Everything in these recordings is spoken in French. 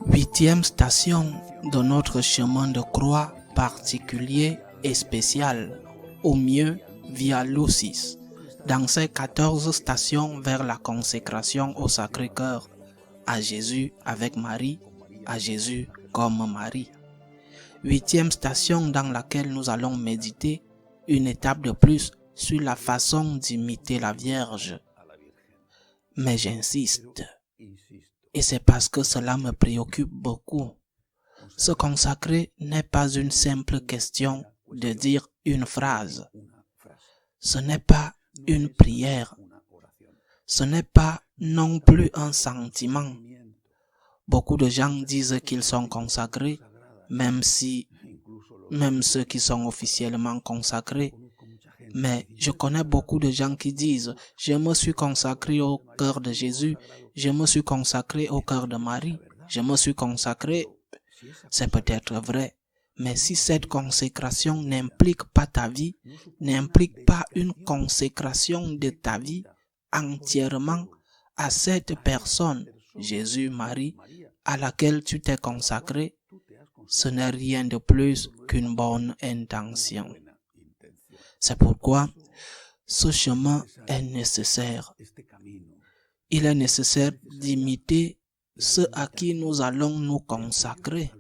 Huitième station de notre chemin de croix particulier et spécial, au mieux via Lucis, dans ces 14 stations vers la consécration au Sacré-Cœur, à Jésus avec Marie, à Jésus comme Marie. Huitième station dans laquelle nous allons méditer une étape de plus sur la façon d'imiter la Vierge. Mais j'insiste, et c'est parce que cela me préoccupe beaucoup. Se consacrer n'est pas une simple question de dire une phrase. Ce n'est pas une prière. Ce n'est pas non plus un sentiment. Beaucoup de gens disent qu'ils sont consacrés, même ceux qui sont officiellement consacrés. Mais je connais beaucoup de gens qui disent « Je me suis consacré au cœur de Jésus, je me suis consacré au cœur de Marie, je me suis consacré... » C'est peut-être vrai, mais si cette consécration n'implique pas ta vie, n'implique pas une consécration de ta vie entièrement à cette personne, Jésus, Marie, à laquelle tu t'es consacré, ce n'est rien de plus qu'une bonne intention. C'est pourquoi ce chemin est nécessaire. Il est nécessaire d'imiter ceux à qui nous allons nous consacrer.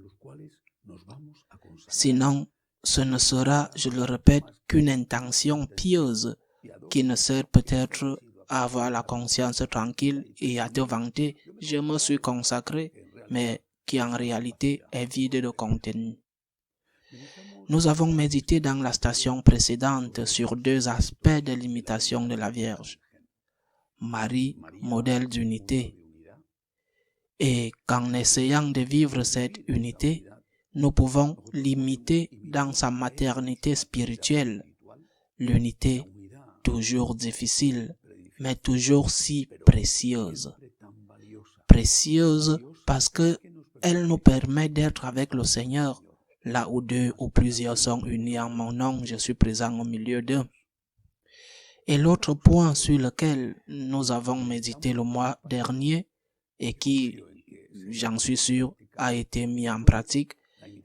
Sinon, ce ne sera, je le répète, qu'une intention pieuse qui ne sert peut-être à avoir la conscience tranquille et à te vanter « je me suis consacré », mais qui en réalité est vide de contenu. Nous avons médité dans la station précédente sur deux aspects de l'imitation de la Vierge. Marie, modèle d'unité. Et qu'en essayant de vivre cette unité, nous pouvons l'imiter dans sa maternité spirituelle. L'unité, toujours difficile, mais toujours si précieuse. Précieuse parce qu'elle nous permet d'être avec le Seigneur. Là où deux ou plusieurs sont unis en mon nom, je suis présent au milieu d'eux. Et l'autre point sur lequel nous avons médité le mois dernier et qui, j'en suis sûr, a été mis en pratique,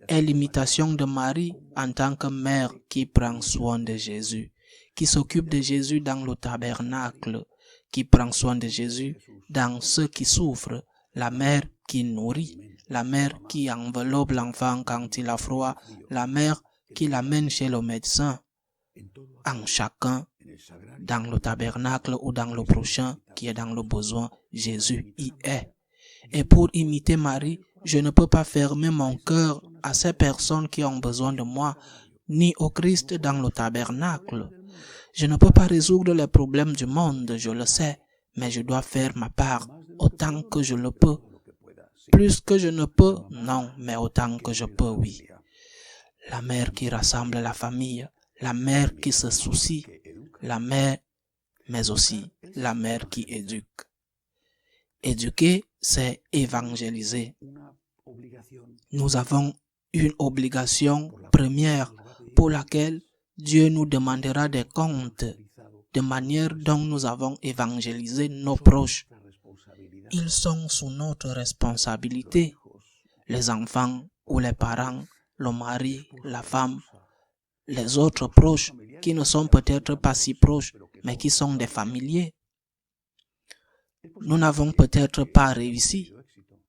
est l'imitation de Marie en tant que mère qui prend soin de Jésus, qui s'occupe de Jésus dans le tabernacle, qui prend soin de Jésus dans ceux qui souffrent, la mère qui nourrit, la mère qui enveloppe l'enfant quand il a froid, la mère qui l'amène chez le médecin. En chacun, dans le tabernacle ou dans le prochain qui est dans le besoin, Jésus y est. Et pour imiter Marie, je ne peux pas fermer mon cœur à ces personnes qui ont besoin de moi, ni au Christ dans le tabernacle. Je ne peux pas résoudre les problèmes du monde, je le sais, mais je dois faire ma part autant que je le peux. Plus que je ne peux, non, mais autant que je peux, oui. La mère qui rassemble la famille, la mère qui se soucie, la mère, mais aussi la mère qui éduque. Éduquer, c'est évangéliser. Nous avons une obligation première pour laquelle Dieu nous demandera des comptes de manière dont nous avons évangélisé nos proches. Ils sont sous notre responsabilité. Les enfants ou les parents, le mari, la femme, les autres proches qui ne sont peut-être pas si proches, mais qui sont des familiers. Nous n'avons peut-être pas réussi,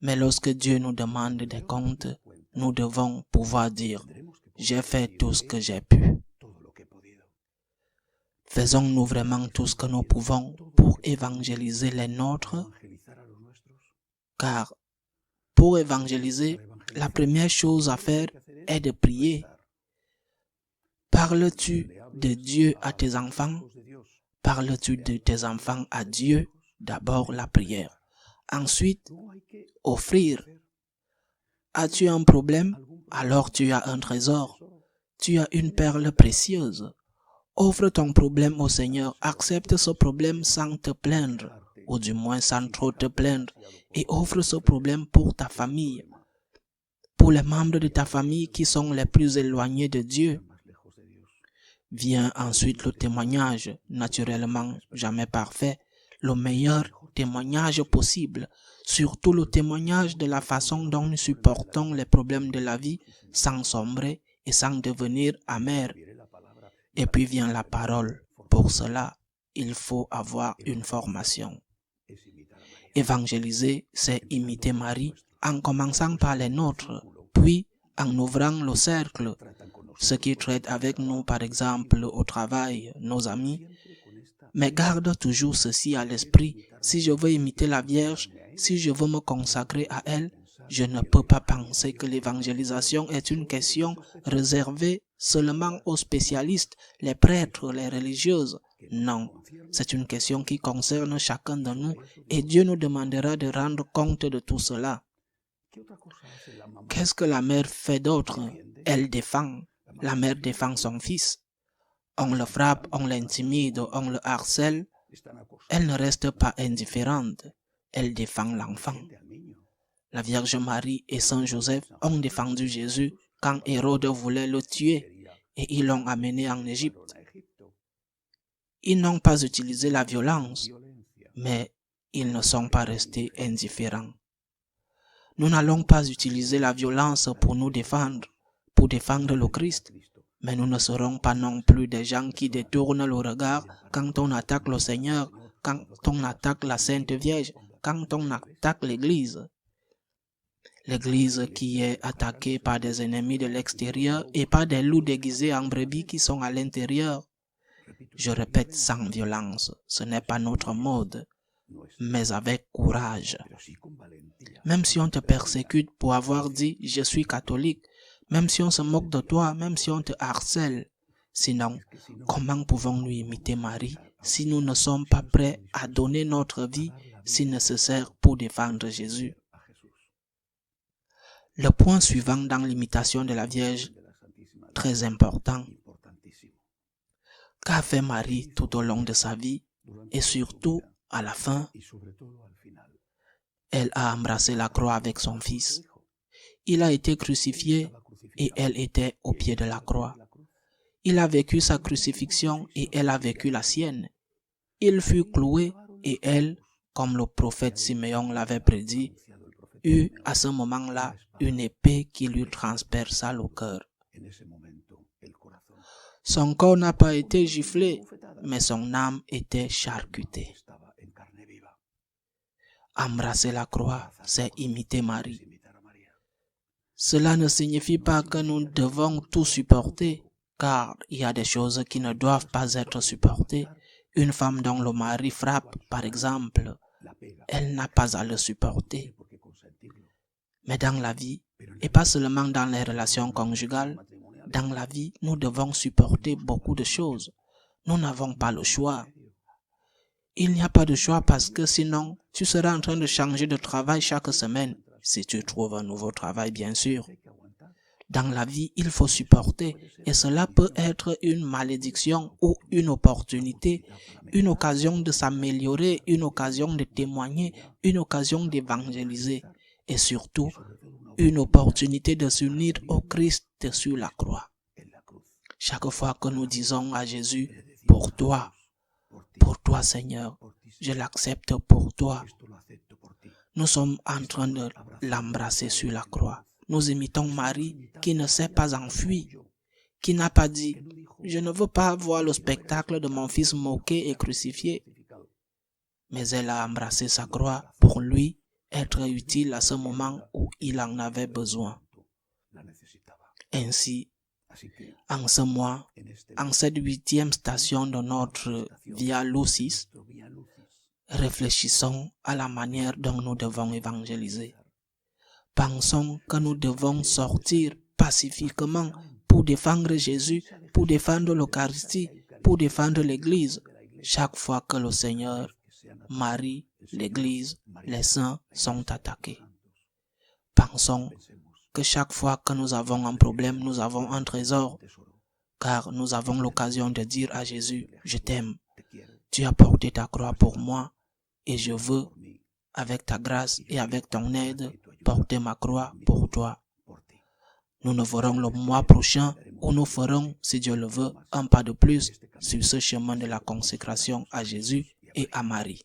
mais lorsque Dieu nous demande des comptes, nous devons pouvoir dire « J'ai fait tout ce que j'ai pu ». Faisons-nous vraiment tout ce que nous pouvons pour évangéliser les nôtres? Car pour évangéliser, la première chose à faire est de prier. Parles-tu de Dieu à tes enfants? Parles-tu de tes enfants à Dieu? D'abord la prière. Ensuite, offrir. As-tu un problème? Alors tu as un trésor. Tu as une perle précieuse. Offre ton problème au Seigneur. Accepte ce problème sans te plaindre. ou du moins sans trop te plaindre, et offre ce problème pour ta famille, pour les membres de ta famille qui sont les plus éloignés de Dieu. Vient ensuite le témoignage, naturellement jamais parfait, le meilleur témoignage possible, surtout le témoignage de la façon dont nous supportons les problèmes de la vie sans sombrer et sans devenir amers. Et puis vient la parole. Pour cela, il faut avoir une formation. Évangéliser, c'est imiter Marie, en commençant par les nôtres, puis en ouvrant le cercle. Ceux qui traitent avec nous, par exemple, au travail, nos amis. Mais garde toujours ceci à l'esprit. Si je veux imiter la Vierge, si je veux me consacrer à elle, je ne peux pas penser que l'évangélisation est une question réservée seulement aux spécialistes, les prêtres, les religieuses. Non, c'est une question qui concerne chacun de nous et Dieu nous demandera de rendre compte de tout cela. Qu'est-ce que la mère fait d'autre? Elle défend. La mère défend son fils. On le frappe, on l'intimide, on le harcèle. Elle ne reste pas indifférente. Elle défend l'enfant. La Vierge Marie et Saint Joseph ont défendu Jésus quand Hérode voulait le tuer et ils l'ont amené en Égypte. Ils n'ont pas utilisé la violence, mais ils ne sont pas restés indifférents. Nous n'allons pas utiliser la violence pour nous défendre, pour défendre le Christ, mais nous ne serons pas non plus des gens qui détournent le regard quand on attaque le Seigneur, quand on attaque la Sainte Vierge, quand on attaque l'Église. L'Église qui est attaquée par des ennemis de l'extérieur et par des loups déguisés en brebis qui sont à l'intérieur. Je répète, sans violence, ce n'est pas notre mode, mais avec courage. Même si on te persécute pour avoir dit « je suis catholique », même si on se moque de toi, même si on te harcèle. Sinon, comment pouvons-nous imiter Marie si nous ne sommes pas prêts à donner notre vie si nécessaire pour défendre Jésus? Le point suivant dans l'imitation de la Vierge, très important. Qu'a fait Marie tout au long de sa vie et surtout à la fin? Elle a embrassé la croix avec son fils. Il a été crucifié et elle était au pied de la croix. Il a vécu sa crucifixion et elle a vécu la sienne. Il fut cloué et elle, comme le prophète Siméon l'avait prédit, eut à ce moment-là une épée qui lui transperça le cœur. Son corps n'a pas été giflé, mais son âme était charcutée. Embrasser la croix, c'est imiter Marie. Cela ne signifie pas que nous devons tout supporter, car il y a des choses qui ne doivent pas être supportées. Une femme dont le mari frappe, par exemple, elle n'a pas à le supporter. Mais dans la vie, et pas seulement dans les relations conjugales, dans la vie, nous devons supporter beaucoup de choses. Nous n'avons pas le choix. Il n'y a pas de choix parce que sinon, tu seras en train de changer de travail chaque semaine, si tu trouves un nouveau travail, bien sûr. Dans la vie, il faut supporter et cela peut être une malédiction ou une opportunité, une occasion de s'améliorer, une occasion de témoigner, une occasion d'évangéliser et surtout une opportunité de s'unir au Christ sur la croix. Chaque fois que nous disons à Jésus, pour toi Seigneur, je l'accepte pour toi, nous sommes en train de l'embrasser sur la croix. Nous imitons Marie qui ne s'est pas enfuie, qui n'a pas dit « Je ne veux pas voir le spectacle de mon fils moqué et crucifié ». Mais elle a embrassé sa croix pour lui être utile à ce moment où il en avait besoin. Ainsi, en ce mois, en cette 8e station de notre Via Lucis, réfléchissons à la manière dont nous devons évangéliser. Pensons que nous devons sortir pacifiquement pour défendre Jésus, pour défendre l'Eucharistie, pour défendre l'Église, chaque fois que le Seigneur, Marie, l'Église, les saints sont attaqués. Pensons que chaque fois que nous avons un problème, nous avons un trésor, car nous avons l'occasion de dire à Jésus, « Je t'aime, tu as porté ta croix pour moi, et je veux, avec ta grâce et avec ton aide, porter ma croix pour toi. Nous nous verrons le mois prochain où nous ferons, si Dieu le veut, un pas de plus sur ce chemin de la consécration à Jésus et à Marie.